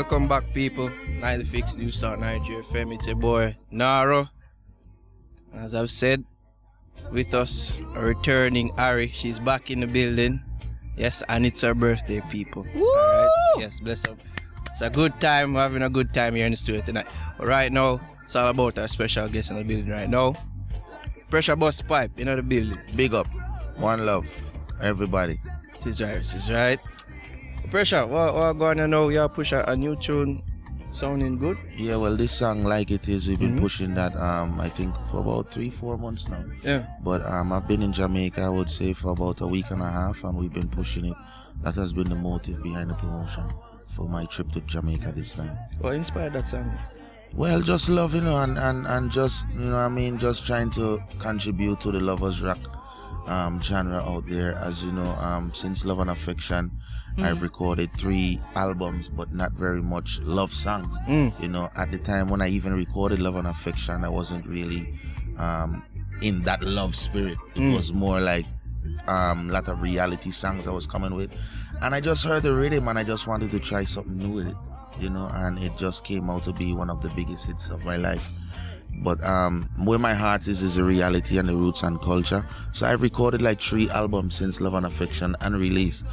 Welcome back, people. 96 New Start Nigeria FM. It's your boy Naro. As I've said, with us, a returning Ari. She's back in the building. Yes, and it's her birthday, people. Woo! Alright? Yes, bless up. It's a good time. We're having a good time here in the studio tonight. But right now, it's all about our special guest in the building right now. Pressure Busspipe in the building. Big up. One love. Everybody. This is right. Pressure, what going on now? You push a new tune sounding good? Yeah, well, this song, Like It Is, we've been pushing that, I think, for about 3-4 months now. Yeah. But I've been in Jamaica, I would say, for about a week and a half, and we've been pushing it. That has been the motive behind the promotion for my trip to Jamaica this time. What inspired that song? Well, just love, and just, just trying to contribute to the Lovers Rock genre out there. As you know, since Love and Affection, I've recorded 3 albums, but not very much love songs. You know, at the time when I even recorded Love and Affection, I wasn't really in that love spirit. It was more like a lot of reality songs I was coming with, and I just heard the rhythm and I just wanted to try something new with it, you know, and it just came out to be one of the biggest hits of my life. But where my heart is the reality and the roots and culture. So I've recorded like 3 albums since Love and Affection and release.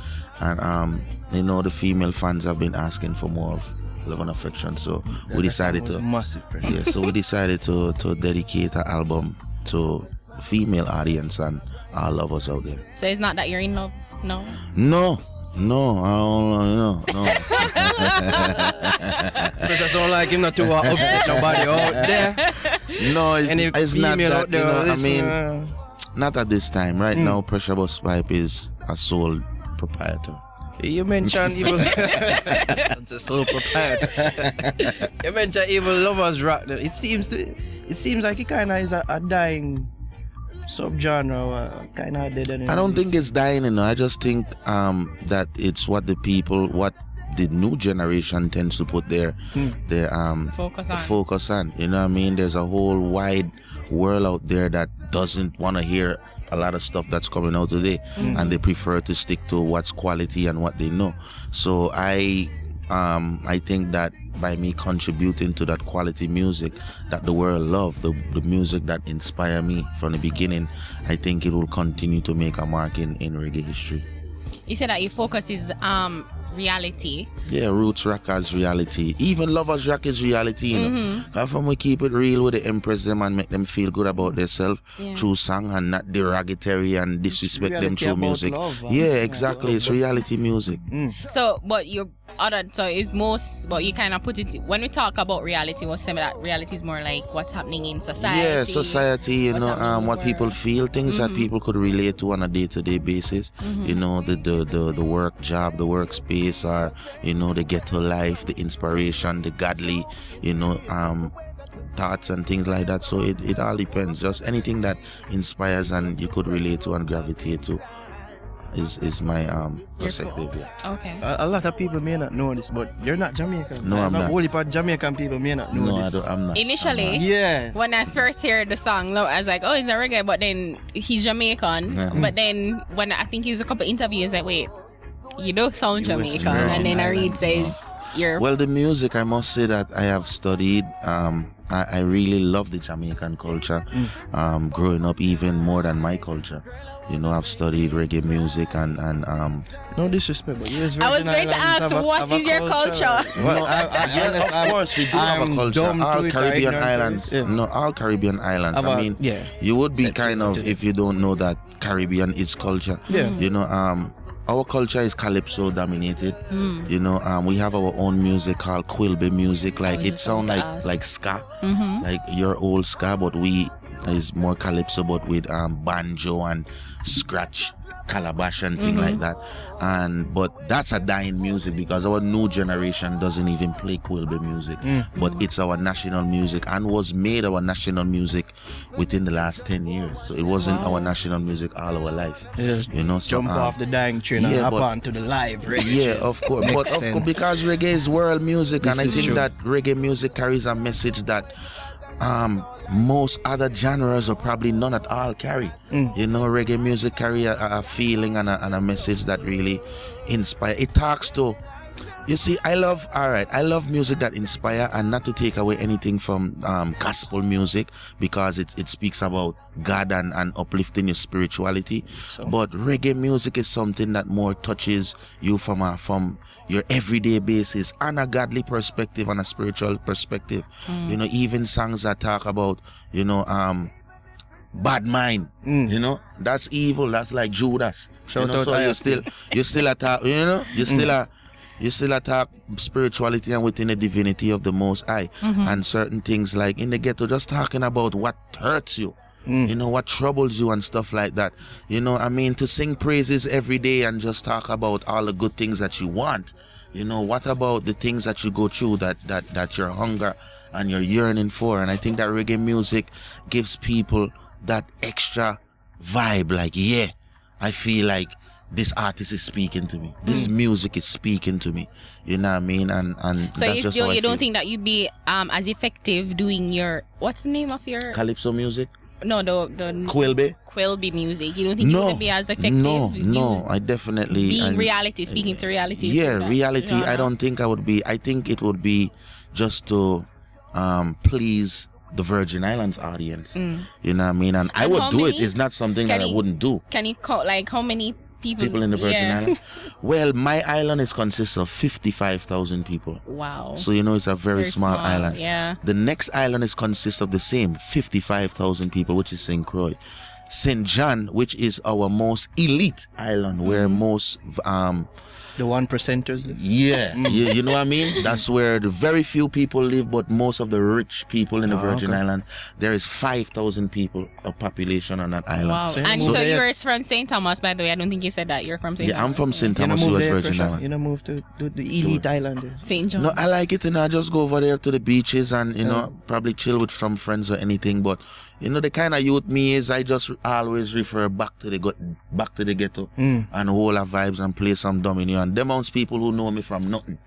And you know, the female fans have been asking for more of Love and Affection. So we decided to massive pressure. Yeah, so we decided to dedicate an album to the female audience and our lovers out there. So it's not that you're in love? No. No, I don't know, no. Pressure sound like him not to upset nobody out there. No, it's not that, out there, I mean, not at this time. Right now, Pressure Busspipe is a sole proprietor. You mentioned evil. It's a sole proprietor. You mentioned evil Lovers Rock. It seems like it kind of is a dying subgenre, kind of dead. I don't think it's dying, you know. I just think that it's what the new generation tends to put their focus on. You know what I mean? There's a whole wide world out there that doesn't want to hear a lot of stuff that's coming out today, and they prefer to stick to what's quality and what they know. So I think that by me contributing to that quality music that the world love, the music that inspired me from the beginning, I think it will continue to make a mark in reggae history. You said that your focus is reality. Yeah, roots rock as reality. Even Lovers Rock is reality, you know. Cause from we keep it real with the Empress them and make them feel good about themselves through song and not derogatory and disrespect them through music. Love, yeah, exactly. It's reality music. So, but it's most, but you kind of put it, when we talk about reality, we'll say that reality is more like what's happening in society. Yeah, society, you know, what people feel, things that people could relate to on a day-to-day basis. You know, the work job, the workspace, or, you know, the ghetto life, the inspiration, the godly, you know, thoughts and things like that. So it all depends. Just anything that inspires and you could relate to and gravitate to is my perspective. Yeah. Okay. A lot of people may not know this, but you're not Jamaican. No, I'm not. Only part Jamaican people may not know this. I'm not. Initially, when I first heard the song, I was like, oh, it's a reggae, but then he's Jamaican. But then when I think he was a couple interviews, like, wait, you don't sound Jamaican. And then I read says you're... Well, the music, I must say that I have studied. I really love the Jamaican culture. Growing up even more than my culture. You know, I've studied reggae music and no disrespect, but yes, I was going to ask, what is your culture? Well, of course, we do have a culture. All Caribbean islands. No, all Caribbean islands. I mean, you would be kind of, if you don't know that Caribbean is culture. You know, our culture is calypso dominated. You know, we have our own music called Quilby music. Like it sounds like ska, like your old ska, but we is more calypso, but with banjo and scratch, calabash and thing like that. But that's a dying music because our new generation doesn't even play Quilby music. But it's our national music and was made our national music within the last 10 years. So it wasn't our national music all our life. You know, so jump off the dying train and hop on to the live reggae. Yeah, of course. But of course, because reggae is world music, and I think that reggae music carries a message that most other genres or probably none at all carry. You know, reggae music carry a feeling and a message that really inspire. It talks to You see, I love music that inspire, and not to take away anything from gospel music, because it speaks about God and uplifting your spirituality. But reggae music is something that more touches you from your everyday basis, and a godly perspective and a spiritual perspective. You know, even songs that talk about, you know, bad mind, you know, that's evil, that's like Judas. You know, so you still attack, you know, you still attack spirituality and within the divinity of the Most High. And certain things like in the ghetto, just talking about what hurts you, you know, what troubles you and stuff like that. You know, I mean, to sing praises every day and just talk about all the good things that you want. You know, what about the things that you go through that your hunger and you're yearning for? And I think that reggae music gives people that extra vibe, like, yeah, I feel like this artist is speaking to me. This music is speaking to me. You know what I mean? And so that's just how I you don't feel. think that you'd be as effective doing your, what's the name of your Calypso music? No, the Quilby music. You don't think you would be as effective? No, I definitely being reality, speaking to reality. Yeah, reality. I don't think I would be. I think it would be just to please the Virgin Islands audience. You know what I mean? And I would do it. It's not something that I wouldn't do. Can you call, like, how many people in the Virgin Islands? Well, my island consists of 55,000 people. Wow. So, you know, it's a very small island. Yeah. The next island consists of the same 55,000 people, which is St. Croix. St. John, which is our most elite island, where most the 1%ers live. Yeah, you know what I mean? That's where the very few people live, but most of the rich people in the Virgin Island. There is 5,000 people of population on that island. Wow. And so you're from St. Thomas, by the way. I don't think you said that you're from St. Thomas. Yeah, I'm from St. Thomas, US Virgin Island. You know, move to the elite island. St. John. No, I like it, and I just go over there to the beaches and, you know, probably chill with some friends or anything. But, you know, the kind of youth me is, I just always refer back to the ghetto and whole of vibes and play some domino. And them amounts people who know me from nothing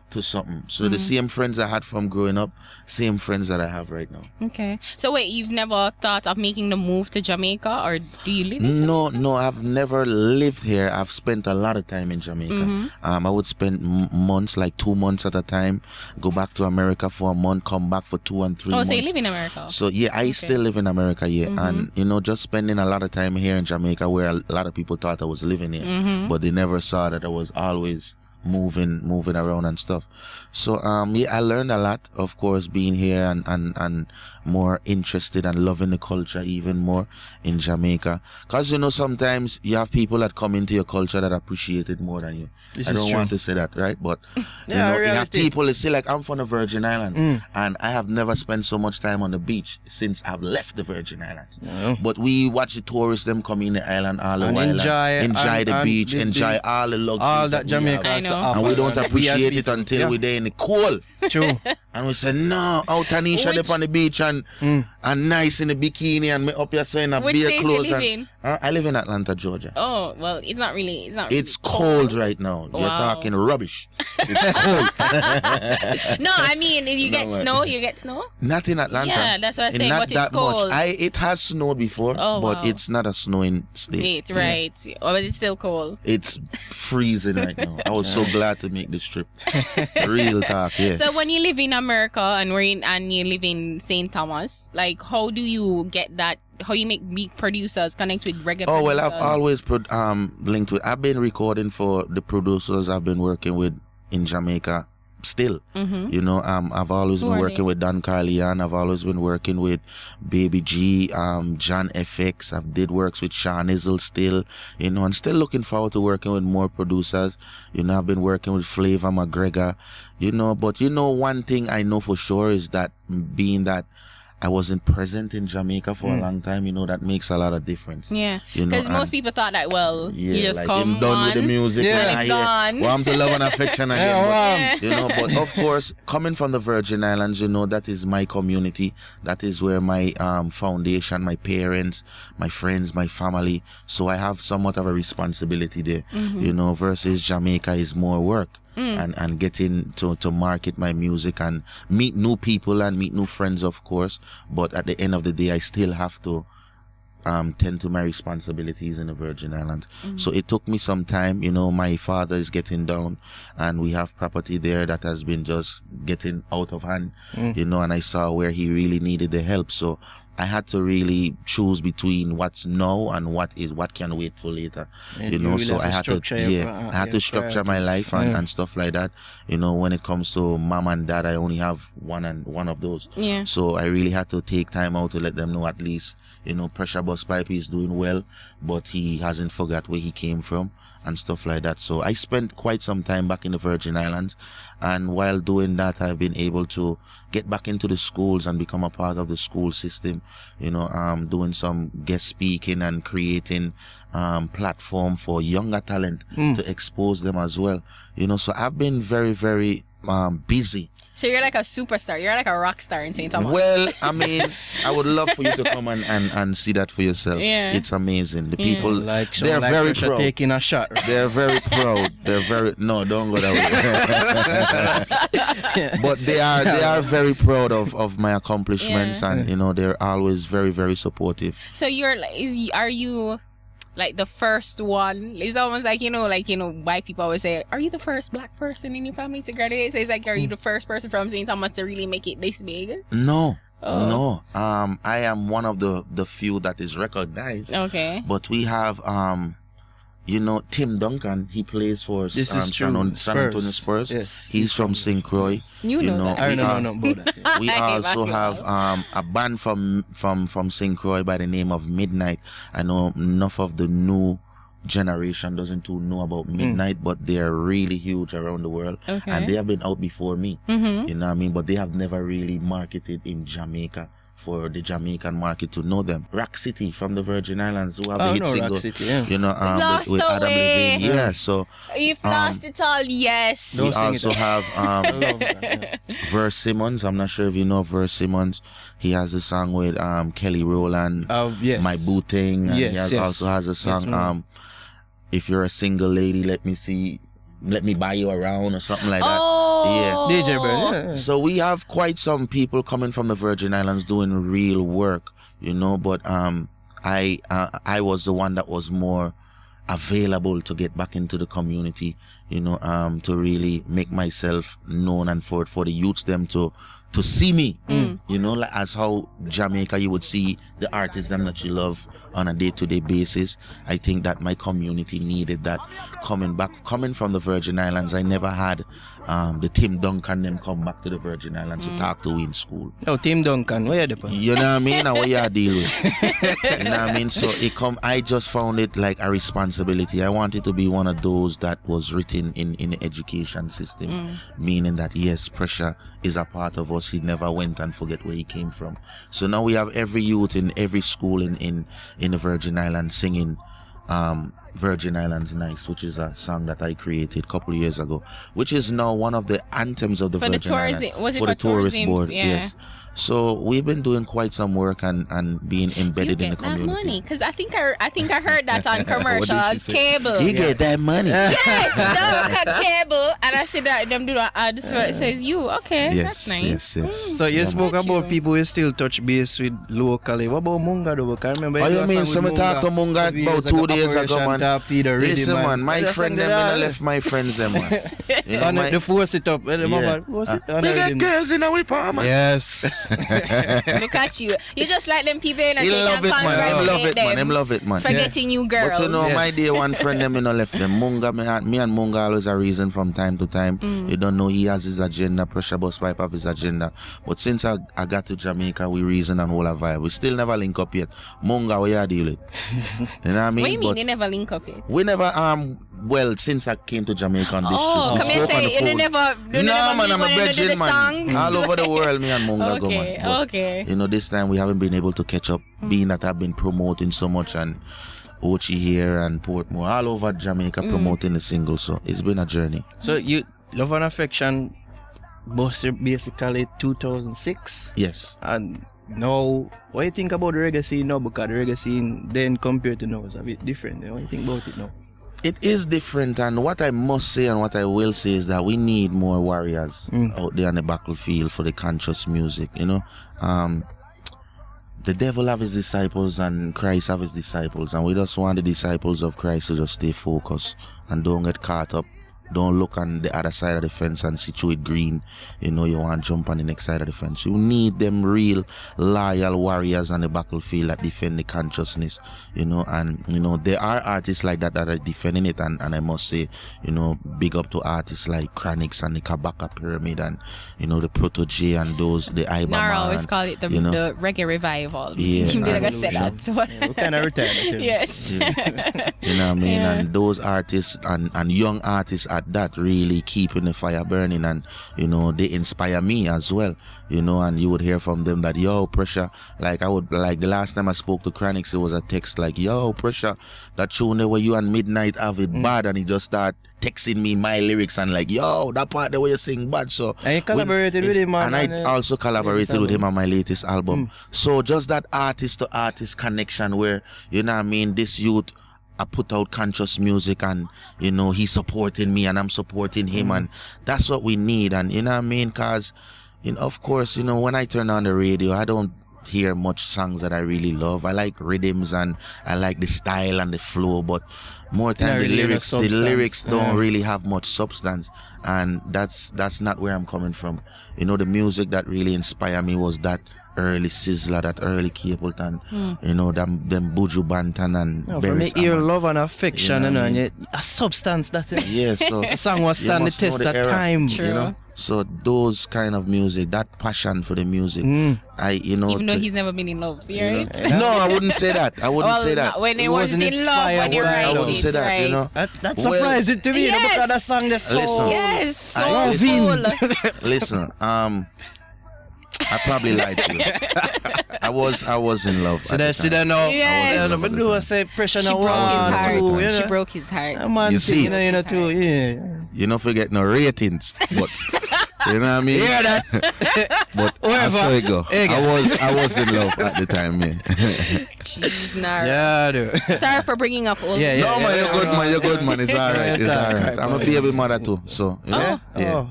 to something. So the same friends I had from growing up, same friends that I have right now. Okay. So wait, you've never thought of making the move to Jamaica, or do you live in No, I've never lived here. I've spent a lot of time in Jamaica. I would spend months, like 2 months at a time, go back to America for a month, come back for 2 and 3 months. Oh, so you live in America? So yeah, I still live in America, and you know, just spending a lot of time here in Jamaica, where a lot of people thought I was living here, but they never saw that I was always moving around and stuff. So yeah, I learned a lot, of course, being here and more interested and loving the culture even more in Jamaica. Because, you know, sometimes you have people that come into your culture that appreciate it more than you. I don't want to say that, right? But you know, you have people that say, like, I'm from the Virgin Islands, and I have never spent so much time on the beach since I've left the Virgin Islands. But we watch the tourists, them come in the island all the while, enjoy the beach, enjoy all the luxuries, all that Jamaica, and we don't appreciate it until we're there in the cold. True. And we say, no, out Tanisha up on the beach and nice in the bikini and me up here so in a bare clothes. I live in Atlanta, Georgia. Oh, well, it's not really. It's cold right now. Wow. You're talking rubbish. It's cold. No, I mean, if you get snow, you get snow? Not in Atlanta. Yeah, that's what I say, but it's cold. It has snowed before, but it's not a snowing state. Right. Or is it still cold? It's freezing right now. I was so glad to make this trip. Real talk, yeah. So when you live in America and you live in St. Thomas, like, how do you get that? How you make big producers connect with reggae producers? Oh, well, I've always linked with. I've been recording for the producers I've been working with in Jamaica still. You know, I've always been working with Don Carleon. I've always been working with Baby G, John FX. I've did works with Sean Izzle still, you know, and still looking forward to working with more producers. You know, I've been working with Flavor McGregor, you know, but you know, one thing I know for sure is that being that I wasn't present in Jamaica for a long time, you know, that makes a lot of difference. Yeah. You know, because most people thought that, well, you just like come done on, with the music. and gone. Warm to love and affection again. But, you know, but of course, coming from the Virgin Islands, you know, that is my community. That is where my foundation, my parents, my friends, my family. So I have somewhat of a responsibility there, you know, versus Jamaica is more work. And getting to market my music and meet new people and meet new friends, of course. But at the end of the day, I still have to tend to my responsibilities in the Virgin Islands. So it took me some time. You know, my father is getting down, and we have property there that has been just getting out of hand. You know, and I saw where he really needed the help. So I had to really choose between what's now and what can wait for later. And you know, really so I had to I had to structure my life and stuff like that. You know, when it comes to mom and dad, I only have one of those. Yeah. So I really had to take time out to let them know at least, you know, Pressure Busspipe is doing well, but he hasn't forgot where he came from and stuff like that. So I spent quite some time back in the Virgin Islands, and while doing that, I've been able to get back into the schools and become a part of the school system. You know, doing some guest speaking and creating platform for younger talent to expose them as well. You know, so I've been very, very busy. So you're like a superstar. You're like a rock star in St. Thomas. Well, I mean, I would love for you to come and see that for yourself. Yeah. It's amazing. The people, they're like very Pressure proud. taking a shot. They're very proud. No, don't go that way. But they are very proud of my accomplishments, and you know, they're always very, very supportive. So are you like the first one? It's almost like, you know, white people always say, are you the first black person in your family to graduate? So it's like, are you the first person from St. Thomas to really make it this big? No. No. I am one of the few that is recognized. Okay. But we have you know, Tim Duncan, he plays for San Antonio Spurs. Yes. He's from St. Croix. You know that. I don't know about that. We also have a band from St. Croix by the name of Midnight. I know enough of the new generation doesn't too know about Midnight, but they're really huge around the world. Okay. And they have been out before me. You know what I mean? But they have never really marketed in Jamaica for the Jamaican market to know them. Rock City from the Virgin Islands, who have the hit single, Rock City, yeah. you know, with Adam away. Levine. Yeah, so You've lost it all, yes. we Don't sing also it. have I love that, yeah. Verse Simmons. I'm not sure if you know Verse Simmons. He has a song with Kelly Rowland, Yes. My Boo Thing, and Yes, he yes. also has a song, Yes, ma'am. If You're a Single Lady, Let Me Buy You Around, or something like that. Oh. DJ Bird, yeah. So we have quite some people coming from the Virgin Islands doing real work, you know, but I was the one that was more available to get back into the community, you know, to really make myself known, and for the youths them to see me, you know, like as how Jamaica you would see the artists them that you love on a day-to-day basis. I think that my community needed that. Coming from the Virgin Islands, I never had the Tim Duncan them come back to the Virgin Islands to talk to in school. Oh, Tim Duncan, where you the You know what I mean? And what you deal with. You know what I mean? So I just found it like a responsibility. I wanted to be one of those that was written in the education system, meaning that yes, Pressure is a part of us. He never went and forget where he came from. So now we have every youth in every school in the Virgin Islands singing Virgin Islands Nice, which is a song that I created a couple of years ago, which is now one of the anthems of the Virgin Islands. Was it for the tourist tourism? board? Yeah. Yes. So we've been doing quite some work and being embedded in the You get that community. money? Because I think I heard that on What did commercials. she say? Cable. You get that money. Yes, no, cable. And I see that them do that ad, so it says you. Okay, Yes, that's nice. yes. So you spoke got about you. people who still touch base with locally. What about Munga though? Because I remember Oh, you you do a mean song so with me talk to Munga a few about years 2 days ago, Operation man. Torpedo, Rhythm, Listen, man, my Just friend sing them, that. I left my friends them, man. You know, On my, the force it up. yeah. What's it? We got girls in our palm, man. Yes. Look at you. You just like them people in a He say love and it, man. Him love congratulate it, man. Him them love it, man. for getting you girls. But you know, my Yes. day one friend them, you know, left them. Munga, me and Munga always a reason from time to time. You don't know, he has his agenda. Pressure Busspipe have his agenda. But since I got to Jamaica, we reason and all a vibe. We still never link up yet. Munga, what you deal with? You know what I mean? What do you mean But they never link up it? we never well, since I came to Jamaica on this Oh, trip, come we here spoke on the say you phone. never. No, man, I'm a brethren, man. Song? All over the world, me and Munga go, Okay, man. But, okay. you know, this time we haven't been able to catch up, being that I've been promoting so much, and Ochi here and Portmore, all over Jamaica promoting the single. So it's been a journey. So you Love and Affection was basically 2006. Yes. And now, what do you think about the reggae scene now? Because the reggae scene then compared to now is a bit different. What do you think about it now? It is different, and what I must say and what I will say is that we need more warriors out there on the battlefield for the conscious music, you know. the devil have his disciples and Christ have his disciples, and we just want the disciples of Christ to just stay focused and don't get caught up. Don't look on the other side of the fence and situate green. You know, you want to jump on the next side of the fence. You need them real loyal warriors on the battlefield that defend the consciousness. You know, and you know, there are artists like that are defending it, and I must say, you know, big up to artists like Chronix and the Kabaka Pyramid and, you know, the Protege and those, the Iba Nara Man, always call it the reggae revival. Yeah, Did I say that? We kind of return it. Yes. you know what I mean? Yeah. And those artists and young artists at that really keeping the fire burning, and you know, they inspire me as well, you know, and you would hear from them that, yo, Pressure, like the last time I spoke to Chronix, it was a text like, yo, Pressure, that tune there where you and Midnight have it bad, and he just start texting me my lyrics and like, yo, that part there where you sing bad. So and you collaborated with him, and I also collaborated with him on my latest album. So just that artist to artist connection where, you know what I mean, this youth, I put out conscious music, and you know, he's supporting me and I'm supporting him, and that's what we need. And you know what I mean, cause you know, of course, you know, when I turn on the radio, I don't hear much songs that I really love. I like rhythms and I like the style and the flow, but more time the lyrics don't really have much substance, and that's not where I'm coming from. You know, the music that really inspired me was that early Sizzler, that early Capleton, you know, them Buju Banton and for me, your love and affection, you know, and a substance that so a song was stand the test of time. True. You know, so those kind of music, that passion for the music, even though he's never been in love, right? No, I wouldn't say that. I wouldn't say that. When he wasn't in love, when you're right, I wouldn't say that. right. You know, That's surprising to me, you know, because that song that's so listen, I probably lied to you. I was in love. See that now? Yes. but do I say Pressure She now broke his one, heart. two, you know? She broke his heart. Man, You see? you know, too, yeah. You don't forget no ratings, but you know what I mean. Hear that? But I saw it go. I was in love at the time, yeah. Jeez, Nara. Yeah, dude. Sorry for bringing up old. Yeah, No man, you're good man. It's alright. It's alright. I'm a baby mother too, so you know? Yeah.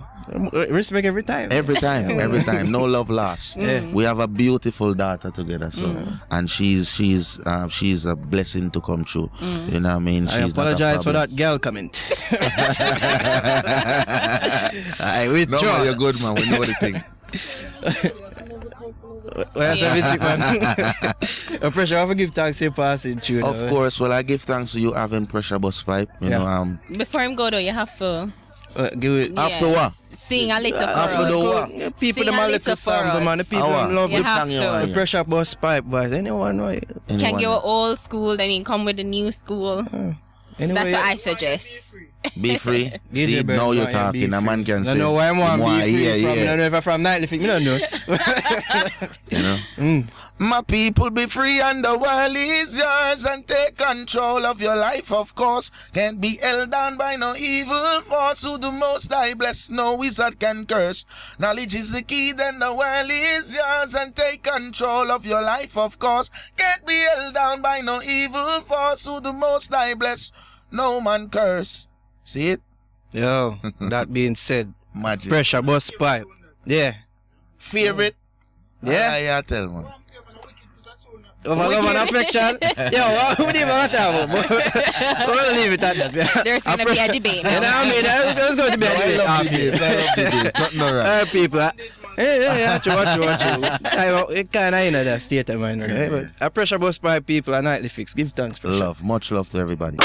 Respect every time. Every time, no love lost. We have a beautiful daughter together, so and she's a blessing to come true. You know what I mean? I apologize for that girl comment. I withdraw. No man, you're good man. We know the thing. Where's everything, man? Pressure, I have to give thanks to your passing tune. Of course, well I give thanks to you having Pressure Busspipe. You know, Before him go though, you have to give it. after what? sing a little for After us. the what? People Sing them a a little little song, for man. The us. people them love You the have song you to. want, the Pressure Busspipe voice. Anyone know it? Can go old school, then you come with the new school. Anyway, That's what I suggest. Be free. See, DJ now you're Bird, talking. A man can I say. know why I'm one be free from. I yeah. don't know if I'm from Nightly Fix. I don't know. You know? My people, be free and the world is yours, and take control of your life, of course. Can't be held down by no evil force. Who the most I bless, no wizard can curse. Knowledge is the key, then the world is yours, and take control of your life, of course. Can't be held down by no evil force. Who the most I bless, no man curse. See it? Yo, that being said, Magic. Pressure Busspipe. Yeah. Favorite? Yeah. I tell man. Over love and affection. Yo, what do you want to talk about? We'll leave it at that. There's going to be a debate You know now. what I mean? There's going to be a debate. I love debates. Nothing wrong. People, watch you. It kind of in that state of mind, right? But a Pressure Busspipe people are Nightly Fix. Give thanks, Pressure. Love, much love to everybody.